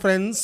Friends,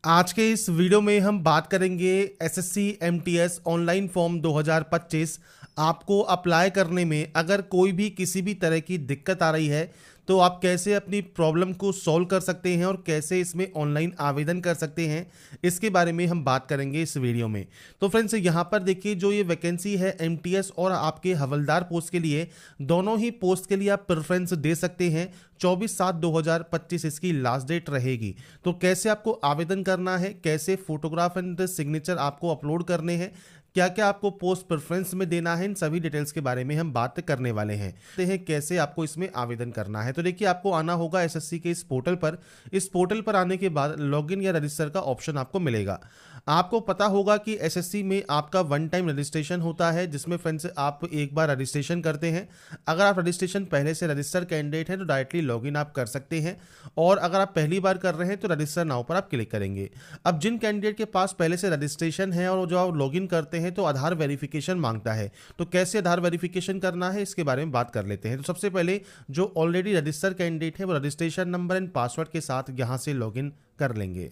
आज के इस वीडियो में हम बात करेंगे एसएससी एमटीएस ऑनलाइन फॉर्म 2025 आपको अप्लाई करने में अगर कोई भी किसी भी तरह की दिक्कत आ रही है तो आप कैसे अपनी प्रॉब्लम को सॉल्व कर सकते हैं और कैसे इसमें ऑनलाइन आवेदन कर सकते हैं, इसके बारे में हम बात करेंगे इस वीडियो में। तो फ्रेंड्स, यहाँ पर देखिए जो ये वैकेंसी है एमटीएस और आपके हवलदार पोस्ट के लिए, दोनों ही पोस्ट के लिए आप प्रेफरेंस दे सकते हैं। 24/7/2025 इसकी लास्ट डेट रहेगी। तो कैसे आपको आवेदन करना है, कैसे फोटोग्राफ एंड सिग्नेचर आपको अपलोड करने हैं, क्या क्या आपको पोस्ट प्रेफरेंस में देना है, इन सभी डिटेल्स के बारे में हम बात करने वाले हैं। देखते हैं कैसे आपको इसमें आवेदन करना है। तो देखिए, आपको आना होगा एसएससी के इस पोर्टल पर। इस पोर्टल पर आने के बाद लॉगिन या रजिस्टर का ऑप्शन आपको मिलेगा। आपको पता होगा कि एसएससी में आपका वन टाइम रजिस्ट्रेशन होता है, जिसमें फ्रेंड्स आप एक बार रजिस्ट्रेशन करते हैं। अगर आप रजिस्ट्रेशन पहले से रजिस्टर कैंडिडेट हैं तो डायरेक्टली लॉगिन आप कर सकते हैं, और अगर आप पहली बार कर रहे हैं तो रजिस्टर नाउ पर आप क्लिक करेंगे। अब जिन कैंडिडेट के पास पहले से रजिस्ट्रेशन है और जो आप लॉगिन करते हैं तो आधार वेरिफिकेशन मांगता है। तो कैसे आधार वेरिफिकेशन करना है इसके बारे में बात कर लेते हैं। तो सबसे पहले जो ऑलरेडी रजिस्टर कैंडिडेट है वो रजिस्ट्रेशन नंबर एंड पासवर्ड के साथ यहाँ से लॉगिन कर लेंगे।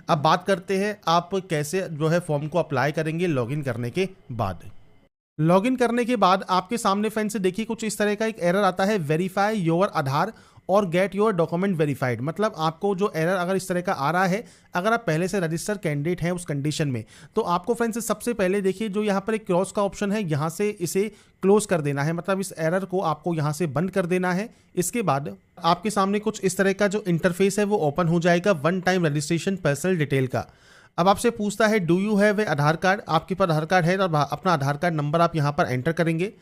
अब बात करते हैं आप कैसे जो है फॉर्म को अप्लाई करेंगे लॉगिन करने के बाद। लॉगिन करने के बाद आपके सामने फ्रेंड्स से देखिए कुछ इस तरह का एक एरर आता है, वेरीफाई योर आधार और गेट योर डॉक्यूमेंट वेरीफाइड। मतलब आपको जो एरर अगर इस तरह का आ रहा है, अगर आप पहले से रजिस्टर कैंडिडेट हैं उस कंडीशन में, तो आपको फ्रेंड्स सबसे पहले देखिए जो यहाँ पर एक क्रॉस का ऑप्शन है, यहाँ से इसे क्लोज कर देना है। मतलब इस एरर को आपको यहाँ से बंद कर देना है। इसके बाद आपके सामने कुछ इस तरह का जो इंटरफेस है वो ओपन हो जाएगा, one time registration personal detail का। अब आपसे पूछता है do you have a Aadhaar card. आपके पास आधार कार्ड है तो अपना आधार कार्ड नंबर आप यहाँ पर एंटर करेंगे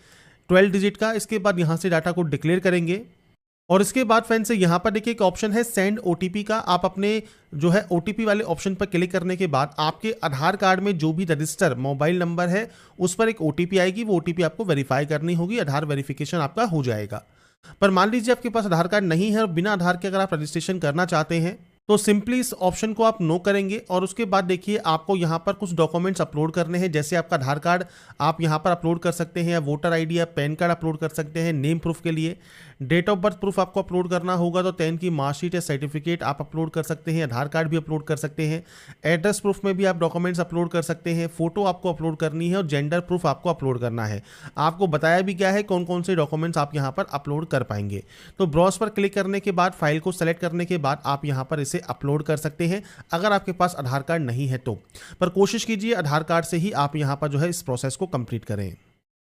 12 डिजिट का। इसके बाद यहाँ से डाटा को डिक्लेयर करेंगे, और इसके बाद फ्रेंड्स यहाँ पर देखिए एक ऑप्शन है सेंड ओटीपी का। आप अपने जो है ओटीपी वाले ऑप्शन पर क्लिक करने के बाद आपके आधार कार्ड में जो भी रजिस्टर मोबाइल नंबर है उस पर एक ओटीपी आएगी। वो ओटीपी आपको वेरीफाई करनी होगी, आधार वेरिफिकेशन आपका हो जाएगा। पर मान लीजिए आपके पास आधार कार्ड नहीं है और बिना आधार के अगर आप रजिस्ट्रेशन करना चाहते हैं तो सिंपली इस ऑप्शन को आप नो करेंगे, और उसके बाद देखिए आपको यहाँ पर कुछ डॉक्यूमेंट्स अपलोड करने हैं। जैसे आपका आधार कार्ड आप यहाँ पर अपलोड कर सकते हैं, या वोटर आईडी या पैन कार्ड अपलोड कर सकते हैं। नेम प्रूफ के लिए डेट ऑफ बर्थ प्रूफ आपको अपलोड करना होगा, तो 10 की मार्कशीट या सर्टिफिकेट आप अपलोड कर सकते हैं। आधार कार्ड भी अपलोड कर सकते हैं। एड्रेस प्रूफ में भी आप डॉक्यूमेंट्स अपलोड कर सकते हैं। फोटो आपको अपलोड करनी है और जेंडर प्रूफ आपको अपलोड करना है। आपको बताया भी गया है कौन कौन से डॉक्यूमेंट्स आप यहाँ पर अपलोड कर पाएंगे। तो ब्राउज पर क्लिक करने के बाद फाइल को सेलेक्ट करने के बाद आप यहाँ पर इसे अपलोड कर सकते हैं, अगर आपके पास आधार कार्ड नहीं है तो। पर कोशिश कीजिए आधार कार्ड से ही आप यहाँ पर जो है इस प्रोसेस को कंप्लीट करें।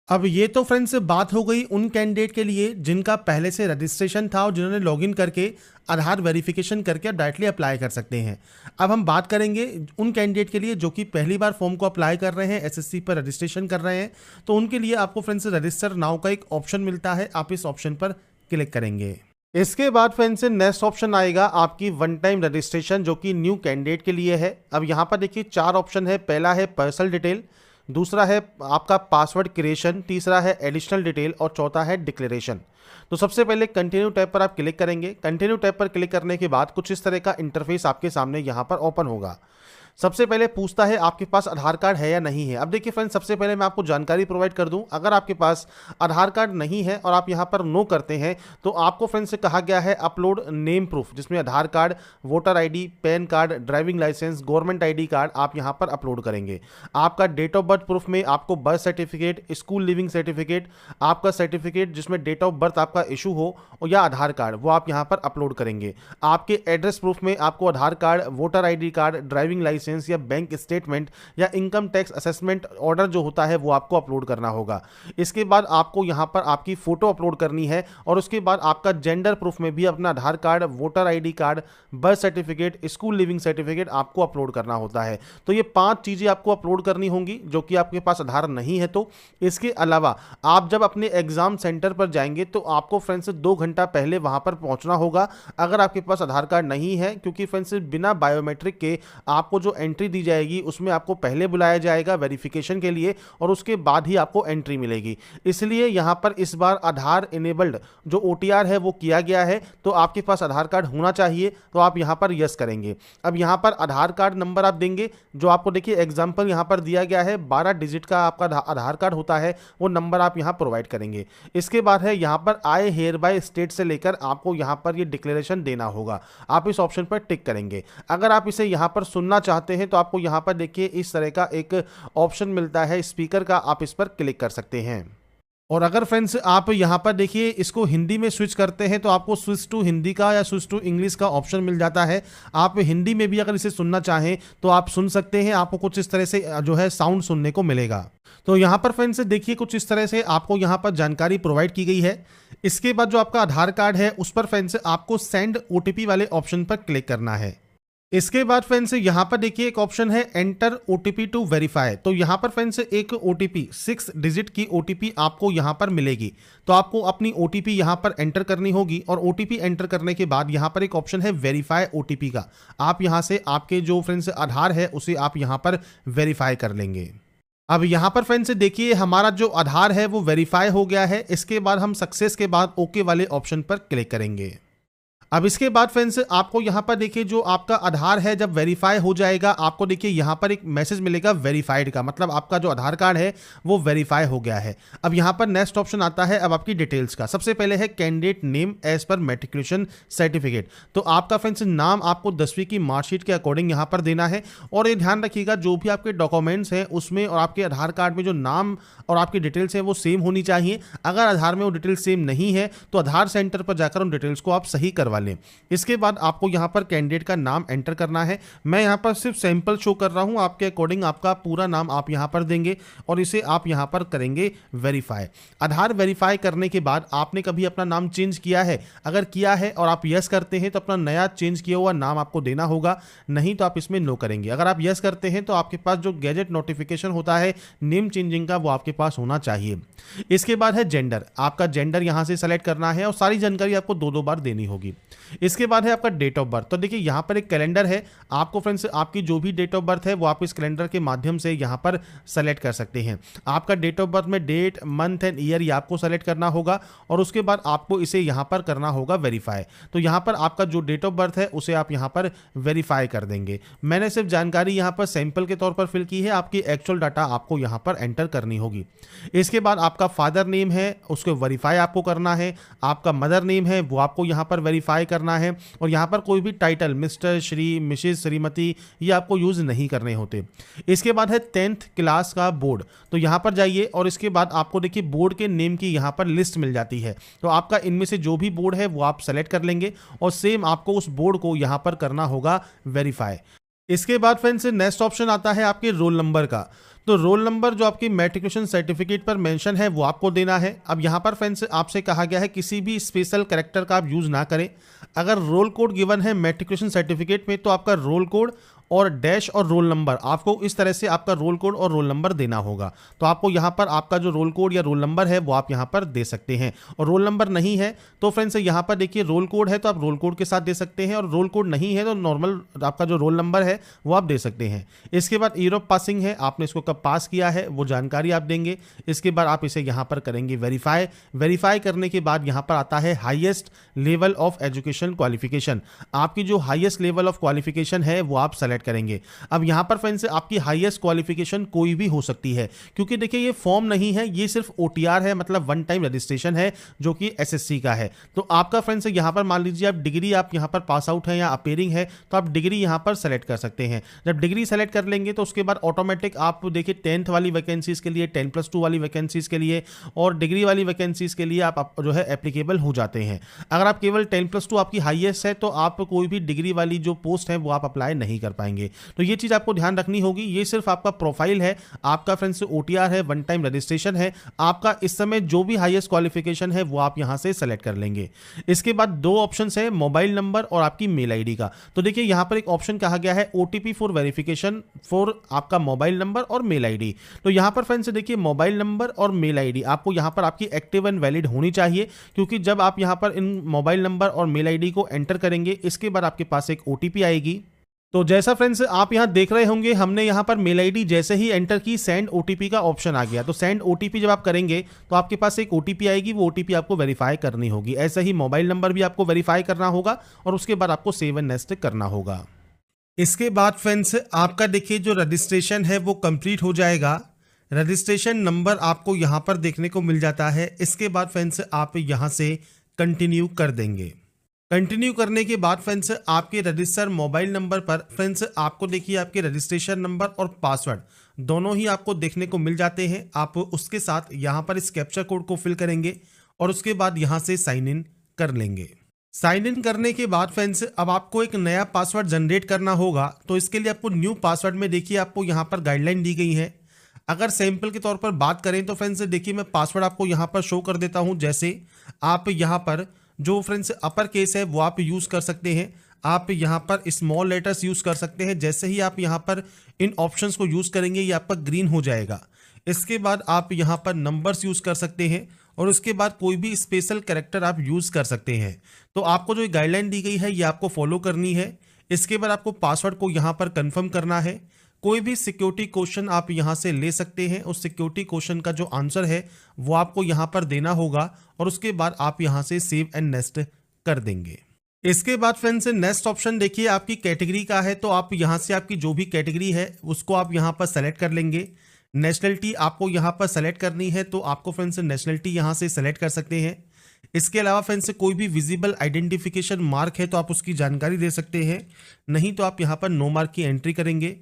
अब ये तो फ्रेंड्स बात हो गई उन कैंडिडेट के लिए जिनका पहले से रजिस्ट्रेशन था और जिन्होंने लॉगिन करके आधार वेरिफिकेशन करके डायरेक्टली अप्लाई कर सकते हैं। अब हम बात करेंगे उन कैंडिडेट के लिए जो कि पहली बार फॉर्म को अप्लाई कर रहे हैं, एसएससी पर रजिस्ट्रेशन कर रहे हैं। तो उनके लिए आपको फ्रेंड्स रजिस्टर नाउ का एक ऑप्शन मिलता है, आप इस ऑप्शन पर क्लिक करेंगे। इसके बाद फ्रेंड्स नेक्स्ट ऑप्शन आएगा आपकी वन टाइम रजिस्ट्रेशन, जो कि न्यू कैंडिडेट के लिए है। अब यहाँ पर देखिए 4 ऑप्शन है। पहला है पर्सनल डिटेल, दूसरा है आपका पासवर्ड क्रिएशन, तीसरा है एडिशनल डिटेल और चौथा है डिक्लेरेशन। तो सबसे पहले कंटिन्यू टैब पर आप क्लिक करेंगे। कंटिन्यू टैब पर क्लिक करने के बाद कुछ इस तरह का इंटरफेस आपके सामने यहाँ पर ओपन होगा। सबसे पहले पूछता है आपके पास आधार कार्ड है या नहीं है। अब देखिए फ्रेंड्स, सबसे पहले मैं आपको जानकारी प्रोवाइड कर दूं, अगर आपके पास आधार कार्ड नहीं है और आप यहां पर नो करते हैं तो आपको फ्रेंड्स से कहा गया है अपलोड नेम प्रूफ, जिसमें Aadhaar card, voter ID, PAN card, driving licence, government ID card आप यहां पर अपलोड करेंगे। आपका डेट ऑफ बर्थ प्रूफ में आपको birth certificate, school leaving certificate, आपका सर्टिफिकेट जिसमें डेट ऑफ बर्थ आपका इशू हो या आधार कार्ड, वो आप यहाँ पर अपलोड करेंगे। आपके एड्रेस प्रूफ में आपको Aadhaar card, voter ID card, driving licence या बैंक स्टेटमेंट या इनकम टैक्स असेसमेंट ऑर्डर जो होता है वो आपको अपलोड करना होगा। इसके बाद आपको यहां पर आपकी फोटो अपलोड करनी है, और उसके बाद आपका जेंडर प्रूफ में भी अपना Aadhaar card, voter ID card, birth certificate, school leaving certificate आपको अपलोड करना होता है। तो ये 5 चीजें आपको अपलोड करनी होंगी जो कि आपके पास आधार नहीं है तो। इसके अलावा आप जब अपने एग्जाम सेंटर पर जाएंगे तो आपको फ्रेंड्स 2 घंटा पहले वहां पर पहुंचना होगा, अगर आपके पास आधार कार्ड नहीं है, क्योंकि फ्रेंड्स बिना बायोमेट्रिक के आपको जो एंट्री दी जाएगी उसमें आपको पहले बुलाया जाएगा वेरिफिकेशन के लिए और उसके बाद ही आपको एंट्री मिलेगी। इसलिए यहाँ पर इस बार आधार इनेबल्ड जो OTR है वो किया गया है, तो आपके पास आधार कार्ड होना चाहिए, तो आप यहाँ पर यस करेंगे। अब यहाँ पर आधार कार्ड नंबर आप देंगे, जो आपको देखिए एग्जाम्पल यहाँ पर दिया गया है 12 डिजिट का आपका आधार कार्ड होता है, वो नंबर आप यहाँ प्रोवाइड करेंगे। इसके बाद है यहाँ पर आई हेयर बाय स्टेट से लेकर आपको यहाँ पर ये डिक्लेरेशन देना होगा, आप इस ऑप्शन पर टिक करेंगे। अगर आप इसे यहाँ पर सुनना चाहते हैं तो आपको यहाँ पर देखिए इस तरह का एक ऑप्शन मिलता है स्पीकर का, आप इस पर क्लिक कर सकते हैं। और अगर फ्रेंड्स आप यहाँ पर देखिए इसको हिंदी में स्विच करते हैं तो आपको स्विच टू हिंदी का या स्विच टू इंग्लिश का ऑप्शन मिल जाता है। आप हिंदी में भी अगर इसे सुनना चाहें तो आप सुन सकते हैं, आपको कुछ इस तरह से जो है साउंड सुनने को मिलेगा। तो यहाँ पर फ्रेंड्स देखिए कुछ इस तरह से आपको यहाँ पर जानकारी प्रोवाइड की गई है। इसके बाद जो आपका आधार कार्ड है उस पर फ्रेंड्स आपको सेंड OTP वाले ऑप्शन पर क्लिक करना है। इसके बाद फ्रेंड्स यहाँ पर देखिए एक ऑप्शन है एंटर OTP टू वेरीफाई। तो यहाँ पर फ्रेंड्स एक OTP 6 डिजिट की OTP आपको यहाँ पर मिलेगी, तो आपको अपनी OTP यहाँ पर एंटर करनी होगी और OTP एंटर करने के बाद यहाँ पर एक ऑप्शन है वेरीफाई OTP का, आप यहाँ से आपके जो फ्रेंड्स आधार है उसे आप यहाँ पर वेरीफाई कर लेंगे। अब यहाँ पर फ्रेंड्स देखिए हमारा जो आधार है वो वेरीफाई हो गया है। इसके बाद हम सक्सेस के बाद ओके वाले ऑप्शन पर क्लिक करेंगे। अब इसके बाद फ्रेंड्स आपको यहाँ पर देखिए जो आपका आधार है जब वेरीफाई हो जाएगा, आपको देखिए यहाँ पर एक मैसेज मिलेगा वेरीफाइड का, मतलब आपका जो आधार कार्ड है वो वेरीफाई हो गया है। अब यहाँ पर नेक्स्ट ऑप्शन आता है अब आपकी डिटेल्स का। सबसे पहले है candidate name as per matriculation certificate. तो आपका फ्रेंड्स नाम आपको 10वीं की मार्कशीट के अकॉर्डिंग यहाँ पर देना है। और ये ध्यान रखिएगा जो भी आपके डॉक्यूमेंट्स हैं उसमें और आपके आधार कार्ड में जो नाम और आपकी डिटेल्स है वो सेम होनी चाहिए। अगर आधार में वो डिटेल्स सेम नहीं है तो आधार सेंटर पर जाकर उन डिटेल्स को आप सही करवा लें। इसके बाद आपको यहाँ पर कैंडिडेट का नाम एंटर करना है। मैं यहाँ पर सिर्फ सैंपल शो कर रहा हूँ, आपके अकॉर्डिंग आपका पूरा नाम आप यहाँ पर देंगे और इसे आप यहाँ पर करेंगे वेरीफाई। आधार वेरीफाई करने के बाद आपने कभी अपना नाम चेंज किया है? अगर किया है और आप यस करते हैं तो अपना नया चेंज किया हुआ नाम आपको देना होगा, नहीं तो आप इसमें नो करेंगे। अगर आप यस करते हैं तो आपके पास जो गैजेट नोटिफिकेशन होता है नेम चेंजिंग का वो आपके पास होना चाहिए। इसके बाद है जेंडर, आपका जेंडर यहाँ से सेलेक्ट करना है और सारी जानकारी आपको 2-2 बार देनी होगी। इसके बाद है आपका डेट ऑफ बर्थ। तो देखिए यहाँ पर एक कैलेंडर है, आपको फ्रेंड्स आपकी जो भी डेट ऑफ बर्थ है वो आप इस कैलेंडर के माध्यम से यहाँ पर सेलेक्ट कर सकते हैं। आपका डेट ऑफ बर्थ में डेट, मंथ एंड ईयर ये आपको सेलेक्ट करना होगा और उसके बाद आपको इसे यहाँ पर करना होगा वेरीफाई। तो यहाँ पर आपका जो डेट ऑफ बर्थ है उसे आप यहाँ पर वेरीफाई कर देंगे। मैंने सिर्फ जानकारी यहाँ पर सैंपल के तौर पर फिल की है, आपकी एक्चुअल डाटा आपको यहाँ पर एंटर करनी होगी। इसके बाद आपका फादर नेम है उसको वेरीफाई आपको करना है, आपका मदर नेम है वो आपको यहाँ पर वेरीफाई करना है और यहाँ पर कोई भी title mister, Shri, Mrs, Shrimati ये आपको यूज नहीं करने होते। इसके बाद है 10th क्लास का बोर्ड। तो यहाँ पर जाइए और इसके बाद आपको देखिए बोर्ड के नेम की यहाँ पर लिस्ट मिल जाती है, तो आपका इनमें से जो भी बोर्ड है वो आप सेलेक्ट कर लेंगे और सेम आपको उस बोर्ड को यहाँ पर करना होगा वेरीफाई। इसके बाद फ्रेंड्स नेक्स्ट ऑप्शन आता है आपके रोल नंबर का। तो रोल नंबर जो आपकी मैट्रिकुलेशन सर्टिफिकेट पर मेंशन है वो आपको देना है। अब यहाँ पर फ्रेंड्स आपसे कहा गया है किसी भी स्पेशल कैरेक्टर का आप यूज़ ना करें। अगर रोल कोड गिवन है मैट्रिकुलेशन सर्टिफिकेट में तो आपका रोल कोड और डैश और रोल नंबर आपको इस तरह से आपका रोल कोड और रोल नंबर देना होगा। तो आपको यहाँ पर आपका जो रोल कोड या रोल नंबर है वो आप यहाँ पर दे सकते हैं। और रोल नंबर नहीं है तो फ्रेंड्स यहाँ पर देखिए रोल कोड है तो आप रोल कोड के साथ दे सकते हैं और रोल कोड नहीं है तो नॉर्मल आपका जो रोल नंबर है वो आप दे सकते हैं। इसके बाद ईयर ऑफ पासिंग है, आपने इसको कब पास किया है वो जानकारी आप देंगे। इसके बाद आप इसे यहाँ पर करेंगे वेरीफाई। वेरीफाई करने के बाद यहाँ पर आता है highest level of education qualification. आपकी जो हाईएस्ट लेवल ऑफ क्वालिफिकेशन है वो आप सेलेक्ट करेंगे। अब यहाँ पर फ्रेंड्स आपकी हाईएस्ट क्वालिफिकेशन कोई भी हो सकती है, क्योंकि देखिए ये फॉर्म नहीं है, ये सिर्फ OTR है, मतलब वन टाइम रजिस्ट्रेशन है जो कि SSC का है। तो आपका फ्रेंड्स यहाँ पर मान लीजिए आप डिग्री आप यहाँ पर पास आउट है या अपेयरिंग है तो आप डिग्री यहाँ पर सेलेक्ट कर सकते हैं। जब डिग्री सेलेक्ट कर लेंगे तो उसके बाद ऑटोमेटिक आप देखिए 10th वाली वैकेंसीज के लिए, 10+2 वाली वैकेंसीज के लिए और डिग्री वाली वैकेंसीज के लिए आप जो है एप्लीकेबल हो जाते हैं। अगर आप केवल 10+2 आपकी हाईएस्ट है तो आप कोई भी डिग्री वाली जो पोस्ट है वो आप अप्लाई नहीं कर पाएंगे। तो ये चीज आपको ध्यान रखनी होगी। ये सिर्फ आपका प्रोफाइल है, आपका फ्रेंड्स OTR है, वन टाइम रजिस्ट्रेशन है। आपका इस समय जो भी हाईएस्ट क्वालिफिकेशन है वो आप यहां से सेलेक्ट कर लेंगे। इसके बाद 2 ऑप्शंस है, मोबाइल नंबर और आपकी मेल आईडी का। तो देखिए यहां पर एक ऑप्शन कहा गया है OTP फॉर वेरिफिकेशन फॉर आपका मोबाइल नंबर और मेल आईडी। तो यहां पर फ्रेंड्स देखिए मोबाइल नंबर और मेल आईडी आपको यहां पर आपकी एक्टिव एंड वैलिड होनी चाहिए, क्योंकि जब आप यहां पर इन मोबाइल नंबर और मेल आईडी को एंटर करेंगे इसके बाद आपके पास एक OTP आएगी। तो जैसा फ्रेंड्स आप यहाँ देख रहे होंगे, हमने यहाँ पर मेल आईडी जैसे ही एंटर की सेंड ओटीपी का ऑप्शन आ गया। तो सेंड ओटीपी जब आप करेंगे तो आपके पास एक ओटीपी आएगी, वो ओटीपी आपको वेरीफाई करनी होगी। ऐसे ही मोबाइल नंबर भी आपको वेरीफाई करना होगा और उसके बाद आपको सेव एंड नेक्स्ट करना होगा। इसके बाद फ्रेंड्स आपका देखिए जो रजिस्ट्रेशन है वो कंप्लीट हो जाएगा। रजिस्ट्रेशन नंबर आपको यहाँ पर देखने को मिल जाता है। इसके बाद फ्रेंड्स आप यहाँ से कंटिन्यू कर देंगे। कंटिन्यू करने के बाद फ्रेंड्स आपके रजिस्टर मोबाइल नंबर पर फ्रेंड्स आपको देखिए आपके रजिस्ट्रेशन नंबर और पासवर्ड दोनों ही आपको देखने को मिल जाते हैं। आप उसके साथ यहाँ पर इस कैप्चर कोड को फिल करेंगे और उसके बाद यहाँ से साइन इन कर लेंगे। साइन इन करने के बाद फ्रेंड्स अब आपको एक नया पासवर्ड जनरेट करना होगा। तो इसके लिए आपको न्यू पासवर्ड में देखिए आपको यहाँ पर गाइडलाइन दी गई है। अगर सैंपल के तौर पर बात करें तो फ्रेंड्स देखिए मैं पासवर्ड आपको यहाँ पर शो कर देता हूँ। जैसे आप यहाँ पर जो फ्रेंड्स अपर केस है वो आप यूज़ कर सकते हैं, आप यहाँ पर स्मॉल लेटर्स यूज़ कर सकते हैं। जैसे ही आप यहाँ पर इन ऑप्शंस को यूज़ करेंगे ये आपका ग्रीन हो जाएगा। इसके बाद आप यहाँ पर नंबर्स यूज़ कर सकते हैं और उसके बाद कोई भी स्पेशल कैरेक्टर आप यूज़ कर सकते हैं। तो आपको जो गाइडलाइन दी गई है ये आपको फॉलो करनी है। इसके बाद आपको पासवर्ड को यहाँ पर कंफर्म करना है। कोई भी सिक्योरिटी क्वेश्चन आप यहाँ से ले सकते हैं। उस सिक्योरिटी क्वेश्चन का जो आंसर है वो आपको यहाँ पर देना होगा और उसके बाद आप यहाँ से सेव एंड नेक्स्ट कर देंगे। इसके बाद फ्रेंड्स नेक्स्ट ऑप्शन देखिए आपकी कैटेगरी का है। तो आप यहाँ से आपकी जो भी कैटेगरी है उसको आप यहाँ पर सेलेक्ट कर लेंगे। नेशनलिटी आपको यहाँ पर सेलेक्ट करनी है तो आपको फ्रेंड्स नेशनलिटी यहाँ से सेलेक्ट कर सकते हैं। इसके अलावा फ्रेंड्स कोई भी विजिबल आइडेंटिफिकेशन मार्क है तो आप उसकी जानकारी दे सकते हैं, नहीं तो आप यहाँ पर नो मार्क की एंट्री करेंगे।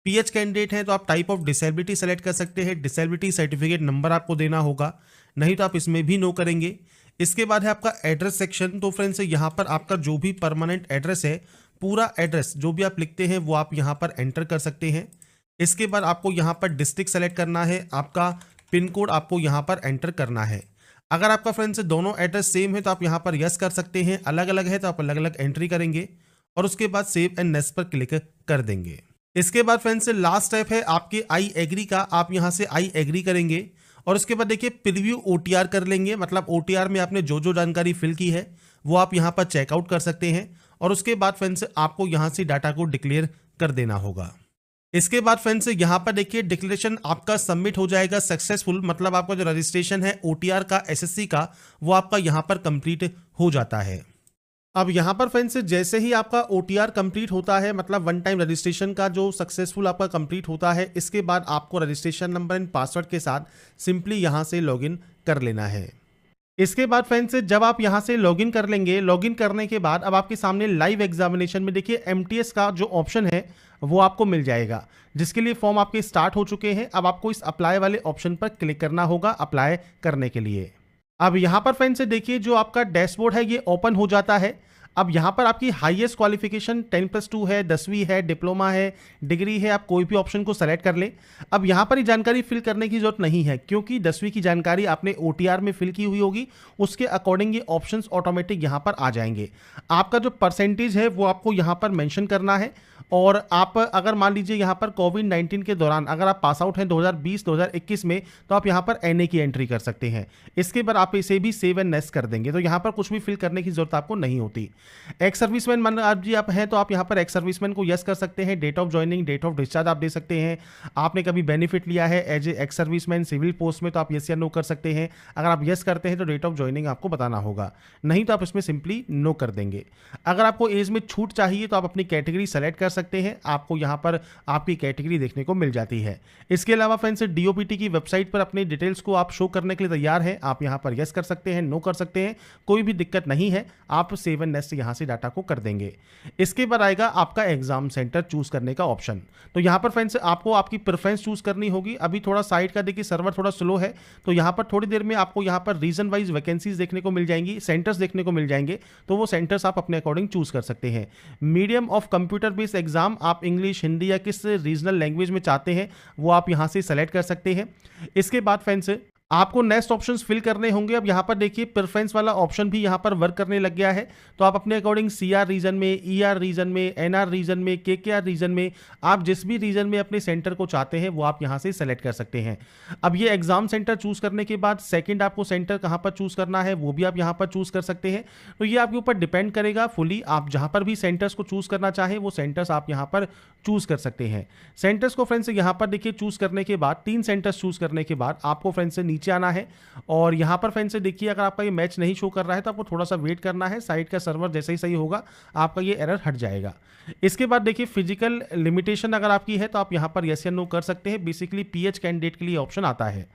पीएच कैंडिडेट है तो आप टाइप ऑफ डिसेबिलिटी सेलेक्ट कर सकते हैं। डिसेबिलिटी सर्टिफिकेट नंबर आपको देना होगा, नहीं तो आप इसमें भी नो करेंगे। इसके बाद है आपका एड्रेस सेक्शन। तो फ्रेंड्स यहाँ पर आपका जो भी परमानेंट एड्रेस है, पूरा एड्रेस जो भी आप लिखते हैं वो आप यहाँ पर एंटर कर सकते हैं। इसके बाद आपको यहाँ पर डिस्ट्रिक्ट सेलेक्ट करना है, आपका पिन कोड आपको यहाँ पर एंटर करना है। अगर आपका फ्रेंड्स दोनों एड्रेस सेम है तो आप यहाँ पर यस कर सकते हैं, अलग अलग है तो आप अलग अलग एंट्री करेंगे और उसके बाद सेव एंड नेक्स्ट पर क्लिक कर देंगे। इसके बाद फ्रेंड्स लास्ट स्टेप है आपके आई एग्री का। आप यहाँ से आई एग्री करेंगे और उसके बाद देखिए प्रीव्यू ओटीआर कर लेंगे। मतलब ओटीआर में आपने जो जो जानकारी फिल की है वो आप यहाँ पर चेकआउट कर सकते हैं और उसके बाद फ्रेंड्स आपको यहाँ से डाटा को डिक्लेयर कर देना होगा। इसके बाद फ्रेंड्स यहाँ पर देखिए डिक्लेरेशन आपका सबमिट हो जाएगा सक्सेसफुल। मतलब आपका जो रजिस्ट्रेशन है ओटीआर का, एसएससी का, वो आपका यहाँ पर कंप्लीट हो जाता है। अब यहाँ पर फ्रेंड्स जैसे ही आपका ओटीआर कंप्लीट होता है, मतलब वन टाइम रजिस्ट्रेशन का जो सक्सेसफुल आपका कंप्लीट होता है, इसके बाद आपको रजिस्ट्रेशन नंबर एंड पासवर्ड के साथ सिंपली यहाँ से लॉगिन कर लेना है। इसके बाद फ्रेंड्स जब आप यहाँ से लॉगिन कर लेंगे, लॉगिन करने के बाद अब आपके सामने लाइव एग्जामिनेशन में देखिए एमटीएस का जो ऑप्शन है वो आपको मिल जाएगा, जिसके लिए फॉर्म आपके स्टार्ट हो चुके हैं। अब आपको इस अप्लाई वाले ऑप्शन पर क्लिक करना होगा अप्लाई करने के लिए। अब यहाँ पर फ्रेंड्स देखिए जो आपका डैशबोर्ड है ये ओपन हो जाता है। अब यहाँ पर आपकी हाईएस्ट क्वालिफिकेशन 10+2 है, 10वीं है, डिप्लोमा है, डिग्री है, आप कोई भी ऑप्शन को सेलेक्ट कर लें। अब यहाँ पर ये जानकारी फिल करने की जरूरत नहीं है क्योंकि 10वीं की जानकारी आपने ओटीआर में फिल की हुई होगी, उसके अकॉर्डिंग ये ऑप्शंस ऑटोमेटिक यहाँ पर आ जाएंगे। आपका जो परसेंटेज है वो आपको यहाँ पर मेंशन करना है और आप अगर मान लीजिए यहाँ पर कोविड-19 के दौरान अगर आप पास आउट हैं 2020-2021 में तो आप यहाँ पर एनए की एंट्री कर सकते हैं। इसके बाद आप इसे भी सेव एंड नेक्स्ट कर देंगे, तो यहाँ पर कुछ भी फिल करने की जरूरत आपको नहीं होती। एक्स सर्विसमैन मान जी आप हैं तो आप यहाँ पर एक्स सर्विसमैन को यस कर सकते हैं। Date of joining, date of discharge आप दे सकते हैं। आपने कभी बेनिफिट लिया है as a ex serviceman civil post में तो आप यस या नो कर सकते हैं। अगर आप यस करते हैं तो डेट ऑफ ज्वाइनिंग आपको बताना होगा, नहीं तो आप इसमें सिंपली नो कर देंगे। अगर आपको एज में छूट चाहिए तो आप अपनी कैटेगरी सेलेक्ट कर सकते हैं, आपको यहाँ पर आपकी कैटेगरी देखने को मिल जाती है। इसके अलावा फ्रेंड्स डीओपीटी की वेबसाइट पर अपनी डिटेल्स को आप शो करने के लिए तैयार हैं, आप यहाँ पर यस कर सकते हैं, नो कर सकते हैं, कोई भी दिक्कत नहीं है। आप सेव एंड नेक्स्ट यहाँ से डाटा को कर देंगे। इसके बाद आएगा आपका एग्जाम सेंटर चूज करने का ऑप्शन। तो यहाँ पर फ्रेंड्स आपको आपकी प्रेफरेंस चूज करनी होगी। अभी थोड़ा साइट का देखिए सर्वर थोड़ा स्लो है, तो यहाँ पर थोड़ी देर में आपको यहाँ पर रीजन वाइज वैकेंसीज देखने को मिल जाएंगी, सेंटर्स देखने को मिल जाएंगे, तो वो सेंटर्स आप अपने अकॉर्डिंग चूज कर सकते हैं। Medium of computer based exam आप इंग्लिश, हिंदी या किस रीजनल लैंग्वेज में चाहते हैं वो आप यहाँ से सेलेक्ट कर सकते हैं। इसके बाद फ्रेंड्स आपको नेक्स्ट ऑप्शंस फिल करने होंगे। अब यहाँ पर देखिए प्रेफरेंस वाला ऑप्शन भी यहाँ पर वर्क करने लग गया है, तो आप अपने अकॉर्डिंग CR रीजन में, ER रीजन में, NR रीजन में, KKR रीजन में, आप जिस भी रीजन में अपने सेंटर को चाहते हैं वो आप यहाँ से सेलेक्ट कर सकते हैं। अब ये एग्जाम सेंटर चूज करने के बाद सेकंड आपको सेंटर कहाँ पर चूज करना है वो भी आप यहाँ पर चूज कर सकते हैं। तो ये आपके ऊपर डिपेंड करेगा फुली, आप जहाँ पर भी सेंटर्स को चूज करना चाहें वो सेंटर्स आप यहाँ पर चूज कर सकते हैं। सेंटर्स को फ्रेंड्स यहाँ पर देखिए चूज करने के बाद 3 सेंटर्स चूज करने के बाद आपको फ्रेंड्स से नीचे आना है और यहाँ पर फ्रेंड्स से देखिए अगर आपका ये मैच नहीं शो कर रहा है तो आपको थोड़ा सा वेट करना है। साइट का सर्वर जैसे ही सही होगा आपका ये एरर हट जाएगा। इसके बाद देखिए फिजिकल लिमिटेशन अगर आपकी है तो आप यहाँ पर यस या नो कर सकते हैं। बेसिकली PH कैंडिडेट के लिए ऑप्शन आता है।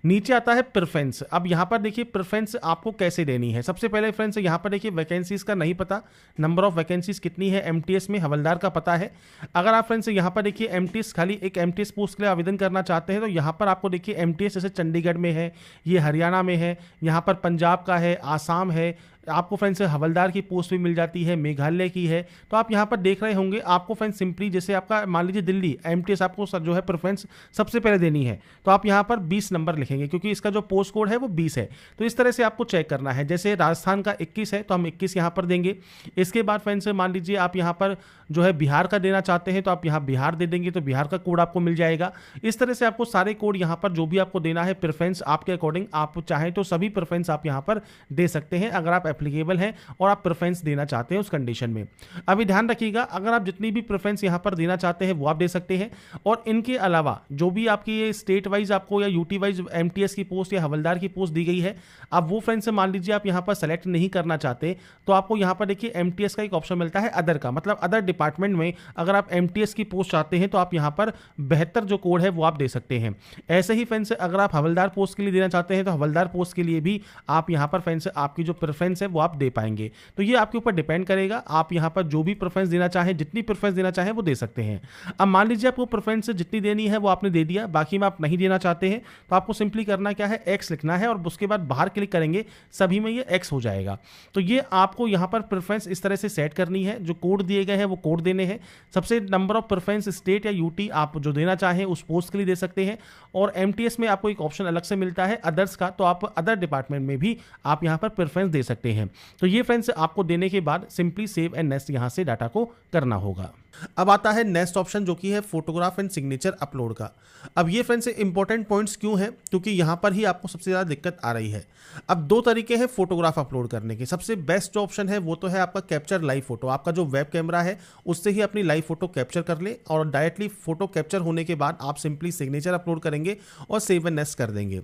नीचे आता है प्रेफरेंस। अब यहाँ पर देखिए प्रेफरेंस आपको कैसे देनी है। सबसे पहले फ्रेंड्स यहाँ पर देखिए वैकेंसीज का नहीं पता, नंबर ऑफ वैकेंसीज कितनी है MTS में, हवलदार का पता है। अगर आप फ्रेंड्स यहाँ पर देखिए MTS खाली एक MTS पोस्ट के लिए आवेदन करना चाहते हैं तो यहाँ पर आपको देखिए MTS जैसे चंडीगढ़ में है, ये हरियाणा में है, यहाँ पर पंजाब का है, आसाम है, आपको फ्रेंड्स हवलदार की पोस्ट भी मिल जाती है, मेघालय की है। तो आप यहाँ पर देख रहे होंगे आपको फ्रेंड्स सिंपली जैसे आपका मान लीजिए दिल्ली MTS आपको जो है प्रेफरेंस सबसे पहले देनी है तो आप यहाँ पर 20 नंबर लिखेंगे क्योंकि इसका जो पोस्ट कोड है वो 20 है। तो इस तरह से आपको चेक करना है। जैसे राजस्थान का 21 है तो हम 21 यहाँ पर देंगे। इसके बाद फ्रेंड्स मान लीजिए आप यहाँ पर जो है बिहार का देना चाहते हैं तो आप यहाँ बिहार दे देंगे तो बिहार का कोड आपको मिल जाएगा। इस तरह से आपको सारे कोड यहाँ पर जो भी आपको देना है प्रेफरेंस आपके अकॉर्डिंग, आप चाहें तो सभी प्रेफरेंस आप यहाँ पर दे सकते हैं अगर आप एप्लीकेबल हैं और आप प्रेफरेंस देना चाहते हैं उस कंडीशन में। अभी ध्यान रखिएगा अगर आप जितनी भी प्रेफरेंस यहाँ पर देना चाहते हैं वो आप दे सकते हैं और इनके अलावा जो भी आपकी ये स्टेट वाइज आपको या UT वाइज MTS की पोस्ट या हवलदार की पोस्ट दी गई है, अब वो फ्रेंड्स मान लीजिए आप यहाँ पर सेलेक्ट नहीं करना चाहते तो आपको यहाँ पर देखिए MTS का एक ऑप्शन मिलता है अदर का, मतलब अदर डिपार्टमेंट में अगर आप MTS की पोस्ट चाहते हैं तो आप यहाँ पर 72 जो कोड है वो आप दे सकते हैं। ऐसे ही फ्रेंड्स अगर आप हवलदार पोस्ट के लिए देना चाहते हैं तो हवलदार पोस्ट के लिए भी आप यहाँ पर फ्रेंड्स आपकी जो प्रेफरेंस है वो आप दे पाएंगे। तो ये आपके ऊपर डिपेंड करेगा, आप यहाँ पर जो भी प्रेफरेंस देना चाहें, जितनी प्रेफरेंस देना चाहें वो दे सकते हैं। अब मान लीजिए आपको प्रेफरेंस जितनी देनी है वो आपने दे दिया, बाकी में आप नहीं देना चाहते हैं तो आपको सिंपली करना क्या है, X लिखना है और उसके बाद बाहर क्लिक करेंगे सभी में ये X हो जाएगा। तो ये आपको यहाँ पर प्रेफरेंस इस तरह से सेट करनी है। जो कोड दिए गए हैं वो कोड देने हैं। सबसे नंबर ऑफ प्रेफरेंस स्टेट या UT आप जो देना चाहें उस पोस्ट के लिए दे सकते हैं और MTS में आपको एक ऑप्शन अलग से मिलता है अदर्स का, तो आप अदर डिपार्टमेंट में भी आप यहाँ पर प्रेफरेंस दे सकते हैं। तो ये फ्रेंड्स आपको देने के बाद सिंपली सेव एंड नेक्स्ट यहाँ से डाटा को करना होगा। अब आता है नेक्स्ट ऑप्शन जो कि है फोटोग्राफ एंड सिग्नेचर अपलोड का। अब ये फ्रेंड्स इंपॉर्टेंट पॉइंट्स क्यों हैं, क्योंकि यहाँ पर ही आपको सबसे ज़्यादा दिक्कत आ रही है। अब 2 तरीके हैं फोटोग्राफ अपलोड करने के। सबसे बेस्ट जो ऑप्शन है वो तो है आपका कैप्चर लाइव फोटो। आपका जो वेब कैमरा है उससे ही अपनी लाइव फोटो कैप्चर कर ले और डायरेक्टली फोटो कैप्चर होने के बाद आप सिंपली सिग्नेचर अपलोड करेंगे और सेव एंड नेक्स्ट कर देंगे।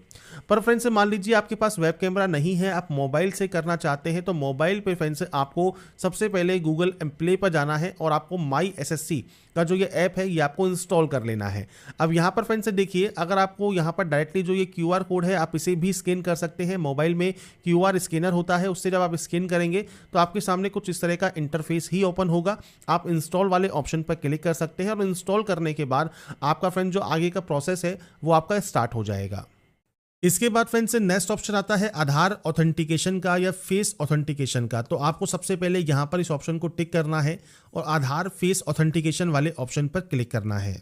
पर फ्रेंड्स मान लीजिए आपके पास वेब कैमरा नहीं है, आप मोबाइल से करना चाहते हैं, तो मोबाइल पे फ्रेंड्स आपको सबसे पहले गूगल प्ले पर जाना है और आपको माई SSC का जो ये ऐप है ये आपको इंस्टॉल कर लेना है। अब यहाँ पर फ्रेंड्स देखिए अगर आपको यहाँ पर डायरेक्टली जो ये QR कोड है आप इसे भी स्कैन कर सकते हैं। मोबाइल में QR स्कैनर होता है, उससे जब आप स्कैन करेंगे तो आपके सामने कुछ इस तरह का इंटरफेस ही ओपन होगा। आप इंस्टॉल वाले ऑप्शन पर क्लिक कर सकते हैं और इंस्टॉल करने के बाद आपका फ्रेंड जो आगे का प्रोसेस है वो आपका स्टार्ट हो जाएगा। इसके बाद फ्रेंड्स नेक्स्ट ऑप्शन आता है आधार ऑथेंटिकेशन का या फेस ऑथेंटिकेशन का। तो आपको सबसे पहले यहाँ पर इस ऑप्शन को टिक करना है और आधार फेस ऑथेंटिकेशन वाले ऑप्शन पर क्लिक करना है।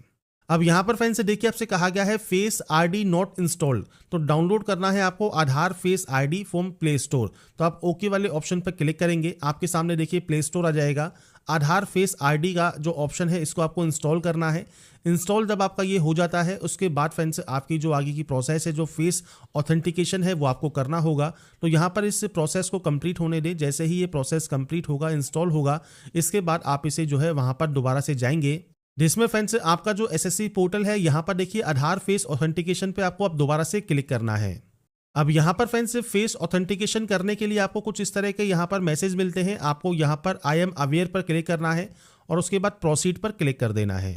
अब यहाँ पर फ्रेंड्स देखिए आपसे कहा गया है फेस ID नॉट इंस्टॉल्ड, तो डाउनलोड करना है आपको Aadhaar face ID from play store. तो आप ओके वाले ऑप्शन पर क्लिक करेंगे, आपके सामने देखिए प्ले स्टोर आ जाएगा। आधार फेस ID का जो ऑप्शन है इसको आपको इंस्टॉल करना है। इंस्टॉल जब आपका ये हो जाता है उसके बाद फ्रेंड्स आपकी जो आगे की प्रोसेस है जो फेस ऑथेंटिकेशन है वो आपको करना होगा। तो यहाँ पर इस प्रोसेस को कंप्लीट होने दें। जैसे ही ये प्रोसेस कंप्लीट होगा, इंस्टॉल होगा, इसके बाद आप इसे जो है वहाँ पर दोबारा से जाएंगे, जिसमें फ्रेंड्स आपका जो SSC पोर्टल है यहाँ पर देखिए आधार फेस ऑथेंटिकेशन पे आपको अब दोबारा से क्लिक करना है। अब यहाँ पर फ्रेंड्स फेस ऑथेंटिकेशन करने के लिए आपको कुछ इस तरह के यहाँ पर मैसेज मिलते हैं। आपको यहाँ पर आई एम अवेयर पर क्लिक करना है और उसके बाद प्रोसीड पर क्लिक कर देना है।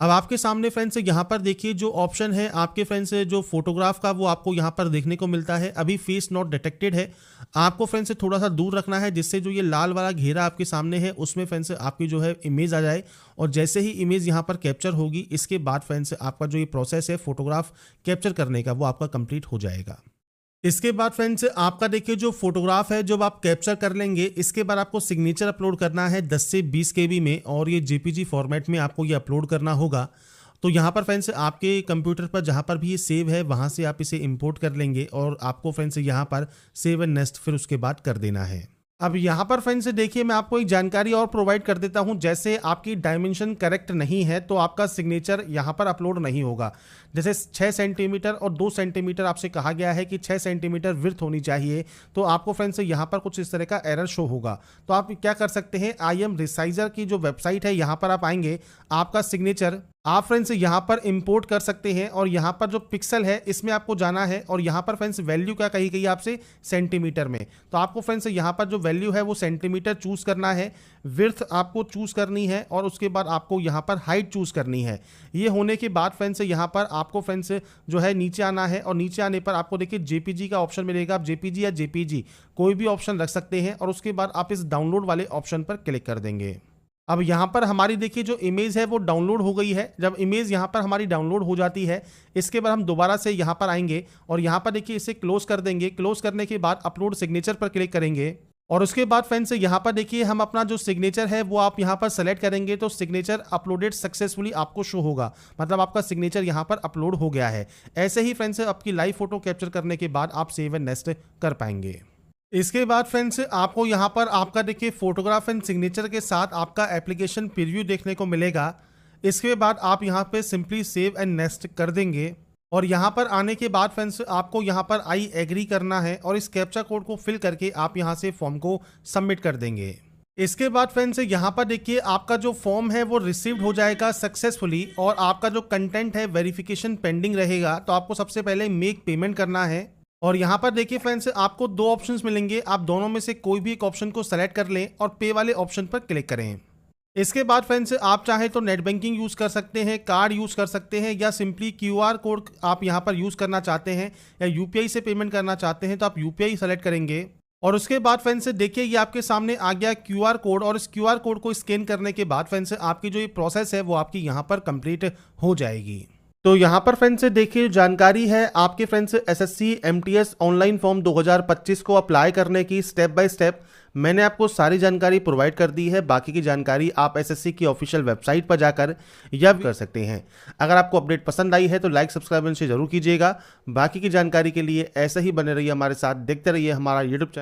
अब आपके सामने फ्रेंड्स यहाँ पर देखिए जो ऑप्शन है आपके फ्रेंड्स जो फोटोग्राफ का वो आपको यहाँ पर देखने को मिलता है। अभी फेस नॉट डिटेक्टेड है, आपको फ्रेंड्स थोड़ा सा दूर रखना है जिससे जो ये लाल वाला घेरा आपके सामने है उसमें फ्रेंड्स आपकी जो है इमेज आ जाए। और जैसे ही इमेज यहाँ पर कैप्चर होगी इसके बाद फ्रेंड्स आपका जो ये प्रोसेस है फोटोग्राफ कैप्चर करने का वो आपका कंप्लीट हो जाएगा। इसके बाद फ्रेंड्स आपका देखिए जो फोटोग्राफ है जब आप कैप्चर कर लेंगे इसके बाद आपको सिग्नेचर अपलोड करना है 10 से 20 KB में और ये JPG फॉर्मेट में आपको ये अपलोड करना होगा। तो यहाँ पर फ्रेंड्स आपके कंप्यूटर पर जहाँ पर भी ये सेव है वहाँ से आप इसे इंपोर्ट कर लेंगे और आपको फ्रेंड्स यहाँ पर सेव एंड नेक्स्ट फिर उसके बाद कर देना है। अब यहाँ पर फ्रेंड्स देखिए मैं आपको एक जानकारी और प्रोवाइड कर देता हूँ। जैसे आपकी डायमेंशन करेक्ट नहीं है तो आपका सिग्नेचर यहाँ पर अपलोड नहीं होगा। जैसे 6 सेंटीमीटर और 2 सेंटीमीटर आपसे कहा गया है कि 6 सेंटीमीटर विड्थ होनी चाहिए, तो आपको फ्रेंड्स यहाँ पर कुछ इस तरह का एरर शो होगा। तो आप क्या कर सकते हैं, IM रिसाइजर की जो वेबसाइट है यहाँ पर आप आएंगे, आपका सिग्नेचर आप फ्रेंड्स यहाँ पर इंपोर्ट कर सकते हैं और यहाँ पर जो पिक्सल है इसमें आपको जाना है और यहाँ पर फ्रेंड्स वैल्यू क्या कही गई आपसे, सेंटीमीटर में। तो आपको फ्रेंड्स यहाँ पर जो वैल्यू है वो सेंटीमीटर चूज करना है, विड्थ आपको चूज करनी है और उसके बाद आपको यहाँ पर हाइट चूज करनी है। ये होने के बाद फ्रेंड्स यहाँ पर आपको फ्रेंड्स जो है नीचे आना है और नीचे आने पर आपको देखिए JPG का ऑप्शन मिलेगा। आप JPG या JPG कोई भी ऑप्शन रख सकते हैं और उसके बाद आप इस डाउनलोड वाले ऑप्शन पर क्लिक कर देंगे। अब यहाँ पर हमारी देखिए जो इमेज है वो डाउनलोड हो गई है। जब इमेज यहाँ पर हमारी डाउनलोड हो जाती है इसके बाद हम दोबारा से यहाँ पर आएंगे और यहाँ पर देखिए इसे क्लोज कर देंगे। क्लोज करने के बाद अपलोड सिग्नेचर पर क्लिक करेंगे और उसके बाद फ्रेंड्स यहाँ पर देखिए हम अपना जो सिग्नेचर है वो आप यहाँ पर सेलेक्ट करेंगे तो सिग्नेचर अपलोडेड सक्सेसफुली आपको शो होगा, मतलब आपका सिग्नेचर यहाँ पर अपलोड हो गया है। ऐसे ही फ्रेंड्स आपकी लाइव फोटो कैप्चर करने के बाद आप सेव एंड नेक्स्ट कर पाएंगे। इसके बाद फ्रेंड्स आपको यहाँ पर आपका देखिए फोटोग्राफ एंड सिग्नेचर के साथ आपका एप्लीकेशन प्रीव्यू देखने को मिलेगा। इसके बाद आप यहाँ पे सिंपली सेव एंड नेक्स्ट कर देंगे और यहाँ पर आने के बाद फ्रेंड्स आपको यहाँ पर आई एग्री करना है और इस कैप्चा कोड को फिल करके आप यहाँ से फॉर्म को सबमिट कर देंगे। इसके बाद फ्रेंड्स यहाँ पर देखिए आपका जो फॉर्म है वो रिसीव्ड हो जाएगा सक्सेसफुली और आपका जो कंटेंट है वेरिफिकेशन पेंडिंग रहेगा। तो आपको सबसे पहले मेक पेमेंट करना है और यहाँ पर देखिए फ्रेंड्स आपको 2 ऑप्शंस मिलेंगे, आप दोनों में से कोई भी एक ऑप्शन को सेलेक्ट कर लें और पे वाले ऑप्शन पर क्लिक करें। इसके बाद फ्रेंड्स आप चाहे तो नेट बैंकिंग यूज़ कर सकते हैं, कार्ड यूज़ कर सकते हैं या सिंपली QR कोड आप यहाँ पर यूज़ करना चाहते हैं या UPI से पेमेंट करना चाहते हैं तो आप UPI सेलेक्ट करेंगे। और उसके बाद फ्रेंड्स देखिए ये आपके सामने आ गया QR कोड और इस QR कोड को स्कैन करने के बाद फ्रेंड्स आपकी जो ये प्रोसेस है वो आपकी यहाँ पर कंप्लीट हो जाएगी। तो यहाँ पर फ्रेंड्स देखिए जानकारी है आपके friends SSC MTS online form 2025 को अप्लाई करने की स्टेप बाय स्टेप मैंने आपको सारी जानकारी प्रोवाइड कर दी है। बाकी की जानकारी आप SSC की ऑफिशियल वेबसाइट पर जाकर या कर सकते हैं। अगर आपको अपडेट पसंद आई है तो लाइक सब्सक्राइब से जरूर कीजिएगा। बाकी की जानकारी के लिए ऐसे ही बने रहिए हमारे साथ, देखते रहिए हमारा YouTube चैनल।